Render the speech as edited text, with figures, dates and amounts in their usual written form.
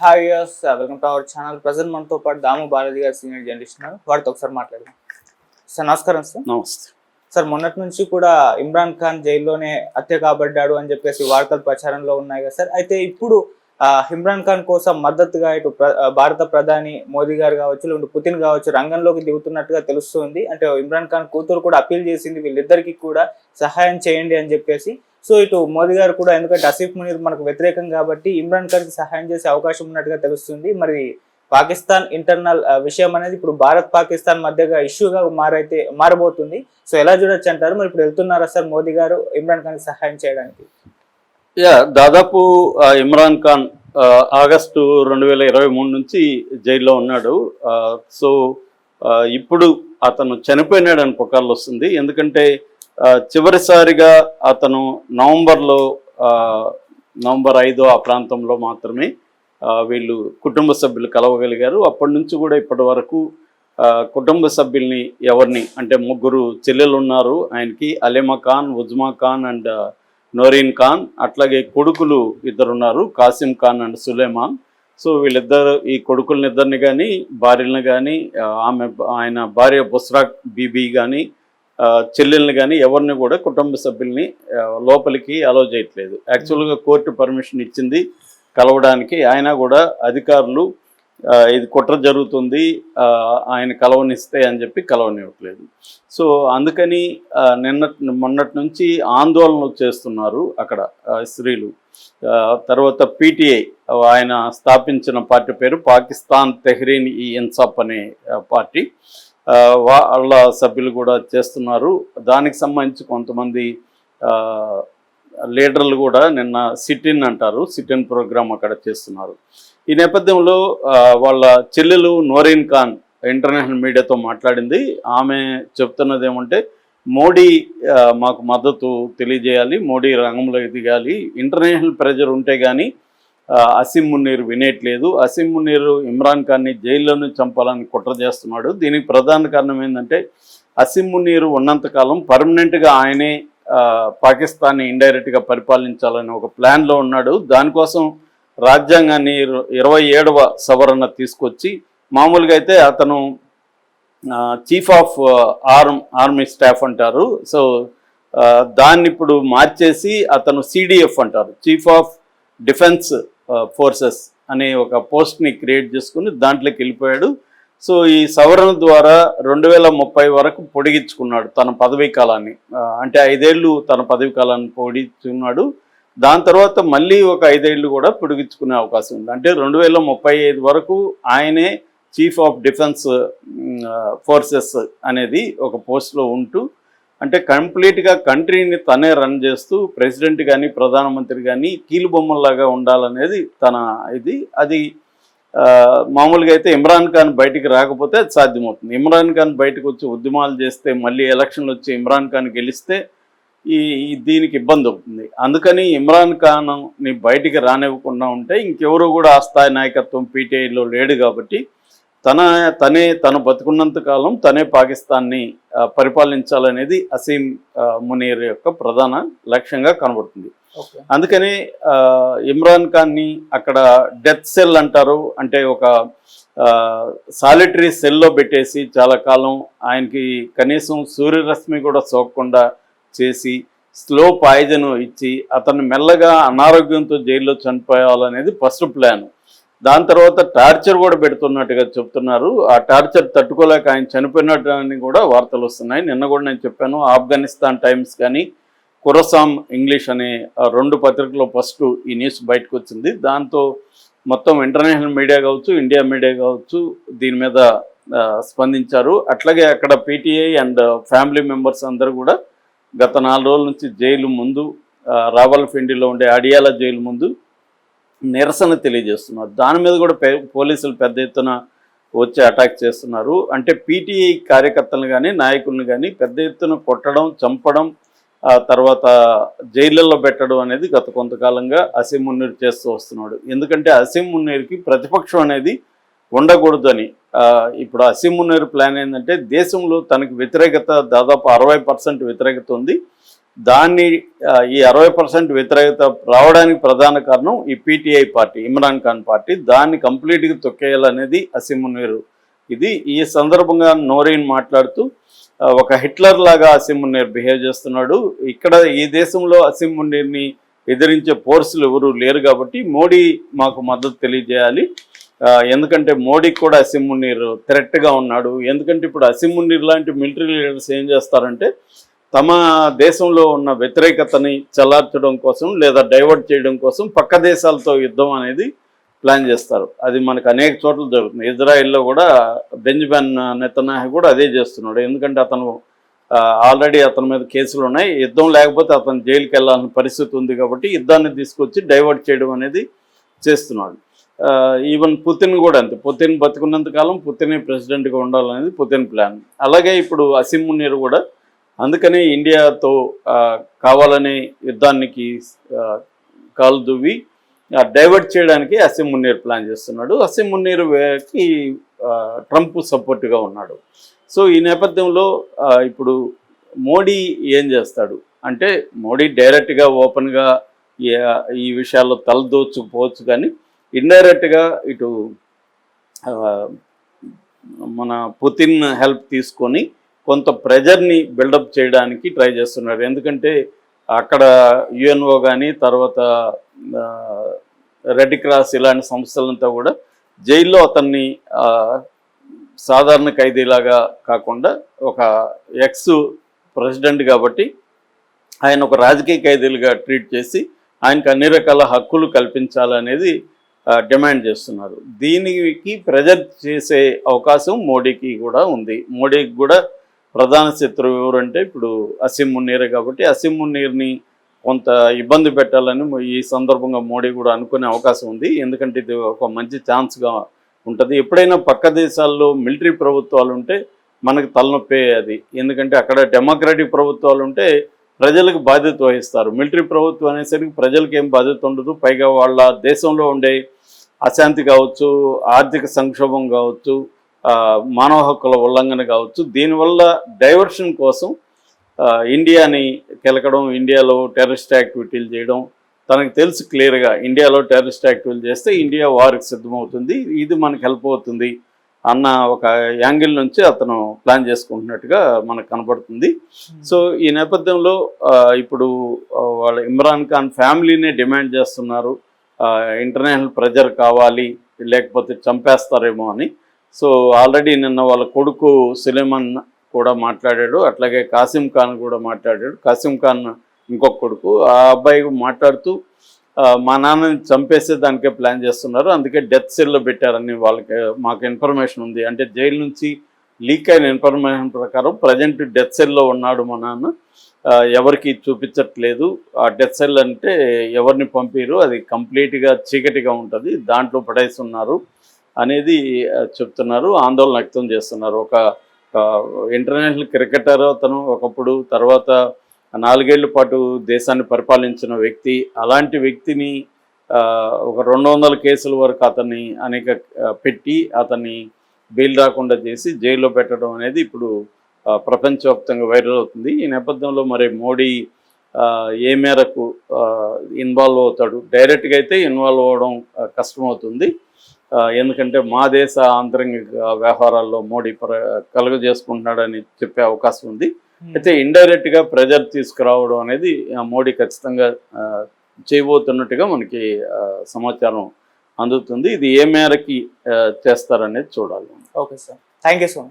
Hi yes welcome to our channel. Present మనతో పాటు దాము బాలాజీ గారు సీనియర్ జర్నలిస్ట్ ఉన్నారు. వారితో ఒకసారి మాట్లాడదాం. సార్ నమస్కారం. సార్ నమస్తే. సార్ మొన్నటి నుంచి కూడా ఇమ్రాన్ ఖాన్ జైల్లోనే హత్య కాబడ్డాడు అని చెప్పేసి వార్తలు ప్రచారంలో ఉన్నాయి కదా సార్. అయితే ఇప్పుడు ఇమ్రాన్ ఖాన్ కోసం మద్దతుగా ఇటు భారత ప్రధాని మోదీ గారు కావచ్చు, లేకుంటే పుతిన్ కావచ్చు రంగంలోకి దిగుతున్నట్టుగా తెలుస్తుంది. అంటే ఇమ్రాన్ ఖాన్ కూతురు కూడా అప్పీల్ చేసింది వీళ్ళిద్దరికి కూడా సహాయం చేయండి అని చెప్పేసి. సో ఇటు మోదీ గారు కూడా, ఎందుకంటే ఆసిఫ్ మునీర్ మనకు వ్యతిరేకం కాబట్టి ఇమ్రాన్ ఖాన్ కి సహాయం చేసే అవకాశం ఉన్నట్టుగా తెలుస్తుంది. మరి పాకిస్తాన్ ఇంటర్నల్ విషయం అనేది ఇప్పుడు భారత్ పాకిస్తాన్ మధ్యగా ఇష్యూగా మారబోతుంది. సో ఎలా చూడొచ్చు అంటారు? మరి ఇప్పుడు వెళ్తున్నారా సార్ మోదీ గారు ఇమ్రాన్ ఖాన్ కి సహాయం చేయడానికి? దాదాపు ఇమ్రాన్ ఖాన్ ఆగస్టు 2023 నుంచి జైల్లో ఉన్నాడు. సో ఇప్పుడు అతను చనిపోయినాడు అని పుకార్లు వస్తుంది. ఎందుకంటే చివరిసారిగా అతను నవంబర్ 5 ఆ ప్రాంతంలో మాత్రమే వీళ్ళు కుటుంబ సభ్యులు కలవగలిగారు. అప్పటి నుంచి కూడా ఇప్పటి వరకు కుటుంబ సభ్యుల్ని ఎవరిని, అంటే 3 చెల్లెలు ఉన్నారు ఆయనకి, అలీమా ఖాన్, ఉజ్మా ఖాన్ అండ్ నోరీన్ ఖాన్, అట్లాగే కొడుకులు 2 ఉన్నారు, కాసిం ఖాన్ అండ్ సులేమాన్. సో వీళ్ళిద్దరు, ఈ కొడుకులనిద్దరిని కానీ భార్యలను కానీ ఆయన భార్య బుస్రా బీబీ కానీ చెల్లెల్ని కానీ ఎవరిని కూడా కుటుంబ సభ్యుల్ని లోపలికి అలౌ చేయట్లేదు. యాక్చువల్గా కోర్టు పర్మిషన్ ఇచ్చింది కలవడానికి, అయినా కూడా అధికారులు ఇది కుట్ర జరుగుతుంది ఆయన కలవనిస్తే అని చెప్పి కలవనివ్వట్లేదు. సో అందుకని మొన్నటి నుంచి ఆందోళనలు చేస్తున్నారు అక్కడ స్త్రీలు. తర్వాత పీటీఐ, ఆయన స్థాపించిన పార్టీ పేరు పాకిస్తాన్ తెహ్రీన్ ఈ ఇన్సాఫ్ అనే పార్టీ, వాళ్ళ సభ్యులు కూడా చేస్తున్నారు. దానికి సంబంధించి కొంతమంది లీడర్లు కూడా నిన్న సిట్-ఇన్ అంటారు, సిట్-ఇన్ ప్రోగ్రామ్ అక్కడ చేస్తున్నారు. ఈ నేపథ్యంలో వాళ్ళ చెల్లెలు నోరీన్ ఖాన్ ఇంటర్నేషనల్ మీడియాతో మాట్లాడింది. ఆమె చెప్తున్నది ఏమంటే, మోడీ మాకు మద్దతు తెలియజేయాలి, మోడీ రంగంలో దిగాలి, ఇంటర్నేషనల్ ప్రెజర్ ఉంటే కానీ అసీం మునీర్ వినేట్లేదు, అసీం మునీర్ ఇమ్రాన్ ఖాన్ని జైల్లోనే చంపాలని కుట్ర చేస్తున్నాడు. దీనికి ప్రధాన కారణం ఏంటంటే, అసీం మునీర్ ఉన్నంతకాలం పర్మనెంట్గా ఆయనే పాకిస్తాన్ని ఇండైరెక్ట్గా పరిపాలించాలని ఒక ప్లాన్లో ఉన్నాడు. దానికోసం రాజ్యాంగాన్ని 27వ సవరణ తీసుకొచ్చి, మామూలుగా అయితే అతను చీఫ్ ఆఫ్ ఆర్మీ స్టాఫ్ అంటారు, సో దాన్ని ఇప్పుడు మార్చేసి అతను సిడిఎఫ్ అంటారు, చీఫ్ ఆఫ్ డిఫెన్స్ ఫోర్సెస్ అనే ఒక పోస్ట్ని క్రియేట్ చేసుకుని దాంట్లోకి వెళ్ళిపోయాడు. సో ఈ సవరణ ద్వారా 2030 వరకు పొడిగించుకున్నాడు తన పదవీ కాలాన్ని. అంటే 5 ఏళ్ళు తన పదవీ కాలాన్ని పొడిగించుకున్నాడు. దాని తర్వాత మళ్ళీ ఒక 5 ఏళ్ళు కూడా పొడిగించుకునే అవకాశం ఉంది. అంటే 2035 వరకు ఆయనే చీఫ్ ఆఫ్ డిఫెన్స్ ఫోర్సెస్ అనేది ఒక పోస్ట్లో ఉంటూ, అంటే కంప్లీట్గా కంట్రీని తనే రన్ చేస్తూ ప్రెసిడెంట్ కానీ ప్రధానమంత్రి కానీ కీలుబొమ్మల్లాగా ఉండాలనేది తన ఇది. అది మామూలుగా అయితే ఇమ్రాన్ ఖాన్ బయటికి రాకపోతే అది సాధ్యమవుతుంది. ఇమ్రాన్ ఖాన్ బయటకు వచ్చి ఉద్యమాలు చేస్తే, మళ్ళీ ఎలక్షన్లు వచ్చి ఇమ్రాన్ ఖాన్ గెలిస్తే దీనికి ఇబ్బంది అవుతుంది. అందుకని ఇమ్రాన్ ఖాన్ని బయటికి రానివ్వకుండా ఉంటే ఇంకెవరు కూడా ఆ స్థాయి నాయకత్వం పీటీఐలో లేడు కాబట్టి తను బతుకున్నంత కాలం తనే పాకిస్తాన్ని పరిపాలించాలనేది అసీం మునీర్ యొక్క ప్రధాన లక్ష్యంగా కనబడుతుంది. అందుకని ఇమ్రాన్ ఖాన్ని అక్కడ డెత్ సెల్ అంటారు, అంటే ఒక సాలిటరీ సెల్లో పెట్టేసి చాలా కాలం ఆయనకి కనీసం సూర్యరశ్మి కూడా సోకకుండా చేసి స్లో పాయిజన్ ఇచ్చి అతన్ని మెల్లగా అనారోగ్యంతో జైల్లో చనిపోయాలనేది ఫస్ట్ ప్లాన్. దాని తర్వాత టార్చర్ కూడా పెడుతున్నట్టుగా చెప్తున్నారు. ఆ టార్చర్ తట్టుకోలేక ఆయన చనిపోయినట్టు కూడా వార్తలు వస్తున్నాయి. నిన్న కూడా నేను చెప్పాను, ఆఫ్ఘనిస్తాన్ టైమ్స్ కానీ ఖురాసాన్ ఇంగ్లీష్ అనే 2 పత్రికల్లో ఫస్ట్ ఈ న్యూస్ బయటకు వచ్చింది. దాంతో మొత్తం ఇంటర్నేషనల్ మీడియా కావచ్చు, ఇండియా మీడియా కావచ్చు దీని మీద స్పందించారు. అట్లాగే అక్కడ పీటీఐ అండ్ ఫ్యామిలీ మెంబర్స్ అందరూ కూడా గత 4 రోజుల నుంచి జైలు ముందు, రావల్పిండిలో ఉండే అడియాల జైలు ముందు నిరసన తెలియజేస్తున్నారు. దాని మీద కూడా పోలీసులు పెద్ద ఎత్తున వచ్చి అటాక్ చేస్తున్నారు. అంటే పీటీఐ కార్యకర్తలను కానీ నాయకులను కానీ పెద్ద ఎత్తున కొట్టడం, చంపడం, తర్వాత జైళ్ళల్లో పెట్టడం అనేది గత కొంతకాలంగా అసీం మునీర్ చేస్తూ వస్తున్నాడు. ఎందుకంటే అసీం మునీర్కి ప్రతిపక్షం అనేది ఉండకూడదని. ఇప్పుడు అసీం మునీర్ ప్లాన్ ఏంటంటే, దేశంలో తనకు వ్యతిరేకత దాదాపు 60% వ్యతిరేకత ఉంది. దాన్ని ఈ 60% వ్యతిరేకత రావడానికి ప్రధాన కారణం ఈ PTI party, Imran Khan party. దాన్ని కంప్లీట్గా తొక్కేయాలనేది అసీం మునీర్. ఇది ఈ సందర్భంగా నోరీన్ మాట్లాడుతూ ఒక హిట్లర్ లాగా అసీం మునీర్ బిహేవ్ చేస్తున్నాడు. ఇక్కడ ఈ దేశంలో అసీం మునీర్ని ఎదిరించే ఫోర్సులు ఎవరు లేరు కాబట్టి మోడీ మాకు మద్దతు తెలియజేయాలి. ఎందుకంటే మోడీకి కూడా అసీం మునీర్ థ్రెట్గా ఉన్నాడు. ఎందుకంటే ఇప్పుడు అసీం మునీర్ లాంటి మిలిటరీ లీడర్స్ ఏం చేస్తారంటే తమ దేశంలో ఉన్న వ్యతిరేకతని చల్లార్చడం కోసం లేదా డైవర్ట్ చేయడం కోసం పక్క దేశాలతో యుద్ధం అనేది ప్లాన్ చేస్తారు. అది మనకు అనేక చోట్ల జరుగుతుంది. ఇజ్రాయెల్లో కూడా బెంజమిన్ నెతన్యాహు కూడా అదే చేస్తున్నాడు. ఎందుకంటే అతను ఆల్రెడీ అతని మీద కేసులు ఉన్నాయి. యుద్ధం లేకపోతే అతను జైలుకి వెళ్ళాల్సిన పరిస్థితి ఉంది కాబట్టి యుద్ధాన్ని తీసుకొచ్చి డైవర్ట్ చేయడం అనేది చేస్తున్నాడు. ఈవెన్ పుతిన్ కూడా అంతే. పుతిన్ బతుకున్నంత కాలం పుతినే ప్రెసిడెంట్గా ఉండాలనేది పుతిన్ ప్లాన్. అలాగే ఇప్పుడు అసీం మునీర్ కూడా అందుకనే ఇండియాతో కావాలనే యుద్ధానికి కాలు దువ్వి డైవర్ట్ చేయడానికి అసీం మునీర్ ప్లాన్ చేస్తున్నాడు. అసీం మునీర్కి ట్రంప్ సపోర్ట్గా ఉన్నాడు. సో ఈ నేపథ్యంలో ఇప్పుడు మోడీ ఏం చేస్తాడు అంటే మోడీ డైరెక్ట్గా ఓపెన్గా ఈ విషయాల్లో తలదోచుకుపోవచ్చు, కానీ ఇండైరెక్ట్గా ఇటు మన పుతిన్ హెల్ప్ తీసుకొని కొంత ప్రెజర్ని బిల్డప్ చేయడానికి ట్రై చేస్తున్నారు. ఎందుకంటే అక్కడ యుఎన్ఓ కానీ తర్వాత రెడ్ క్రాస్ ఇలాంటి సంస్థలంతా కూడా జైల్లో అతన్ని సాధారణ ఖైదీలాగా కాకుండా ఒక ఎక్స్ ప్రెసిడెంట్ కాబట్టి ఆయన ఒక రాజకీయ ఖైదీలుగా ట్రీట్ చేసి ఆయనకు అన్ని రకాల హక్కులు కల్పించాలనేది డిమాండ్ చేస్తున్నారు. దీనికి ప్రెజర్ చేసే అవకాశం మోడీకి కూడా ఉంది. మోడీకి కూడా ప్రధాన శత్రువు ఎవరంటే ఇప్పుడు అసీం మునీర్ కాబట్టి అసీం మునీర్ని కొంత ఇబ్బంది పెట్టాలని ఈ సందర్భంగా మోడీ కూడా అనుకునే అవకాశం ఉంది. ఎందుకంటే ఇది ఒక మంచి ఛాన్స్గా ఉంటుంది. ఎప్పుడైనా పక్క దేశాల్లో మిలిటరీ ప్రభుత్వాలు ఉంటే మనకు తలనొప్పే అది. ఎందుకంటే అక్కడ డెమోక్రటిక్ ప్రభుత్వాలు ఉంటే ప్రజలకు బాధ్యత వహిస్తారు. మిలిటరీ ప్రభుత్వం అనేసరికి ప్రజలకు ఏం బాధ్యత ఉండదు. పైగా వాళ్ళ దేశంలో ఉండే అశాంతి కావచ్చు, ఆర్థిక సంక్షోభం కావచ్చు, మానవ హక్కుల ఉల్లంఘన కావచ్చు, దీనివల్ల డైవర్షన్ కోసం ఇండియాని కెలకడం, ఇండియాలో టెర్రరిస్ట్ యాక్టివిటీలు చేయడం తనకు తెలుసు క్లియర్గా. ఇండియాలో టెర్రరిస్ట్ యాక్టివిటీలు చేస్తే ఇండియా వారికి సిద్ధమవుతుంది, ఇది మనకు హెల్ప్ అవుతుంది అన్న ఒక యాంగిల్ నుంచి అతను ప్లాన్ చేసుకుంటున్నట్టుగా మనకు కనబడుతుంది. సో ఈ నేపథ్యంలో ఇప్పుడు వాళ్ళ ఇమ్రాన్ ఖాన్ ఫ్యామిలీనే డిమాండ్ చేస్తున్నారు ఇంటర్నేషనల్ ప్రెజర్ కావాలి లేకపోతే చంపేస్తారేమో అని. సో ఆల్రెడీ నిన్న వాళ్ళ కొడుకు సులేమాన్ కూడా మాట్లాడాడు, అట్లాగే కాసిం ఖాన్ కూడా మాట్లాడాడు. కాసిం ఖాన్ ఇంకొక కొడుకు, ఆ అబ్బాయి మాట్లాడుతూ మా నాన్నని చంపేసే దానికే ప్లాన్ చేస్తున్నారు, అందుకే డెత్ సెల్లో పెట్టారని వాళ్ళకి మాకు ఇన్ఫర్మేషన్ ఉంది. అంటే జైలు నుంచి లీక్ అయిన ఇన్ఫర్మేషన్ ప్రకారం ప్రజెంట్ డెత్ సెల్లో ఉన్నాడు మా నాన్న, ఎవరికి చూపించట్లేదు. ఆ డెత్ సెల్ అంటే ఎవరిని పంపిరు, అది కంప్లీట్గా చీకటిగా ఉంటుంది, దాంట్లో పడేస్తున్నారు అనేది చెప్తున్నారు, ఆందోళన వ్యక్తం చేస్తున్నారు. ఒక ఇంటర్నేషనల్ క్రికెటర్ అతను ఒకప్పుడు, తర్వాత 4 ఏళ్ల పాటు దేశాన్ని పరిపాలించిన వ్యక్తి. అలాంటి వ్యక్తిని ఒక 200 కేసుల వరకు అతన్ని పెట్టి అతన్ని బెయిల్ రాకుండా చేసి జైల్లో పెట్టడం అనేది ఇప్పుడు ప్రపంచవ్యాప్తంగా వైరల్ అవుతుంది. ఈ నేపథ్యంలో మరి మోడీ ఏ మేరకు ఇన్వాల్వ్ అవుతాడు? డైరెక్ట్గా అయితే ఇన్వాల్వ్ అవ్వడం కష్టమవుతుంది, ఎందుకంటే మా దేశ ఆంతరంగిక వ్యవహారాల్లో మోడీ కలుగజేసుకుంటున్నాడని చెప్పే అవకాశం ఉంది. అయితే ఇండైరెక్ట్గా ప్రెజర్ తీసుకురావడం అనేది మోడీ ఖచ్చితంగా చేయబోతున్నట్టుగా మనకి సమాచారం అందుతుంది. ఇది ఏ మేరకి చేస్తారనేది చూడాలి. Okay sir, thank you so much.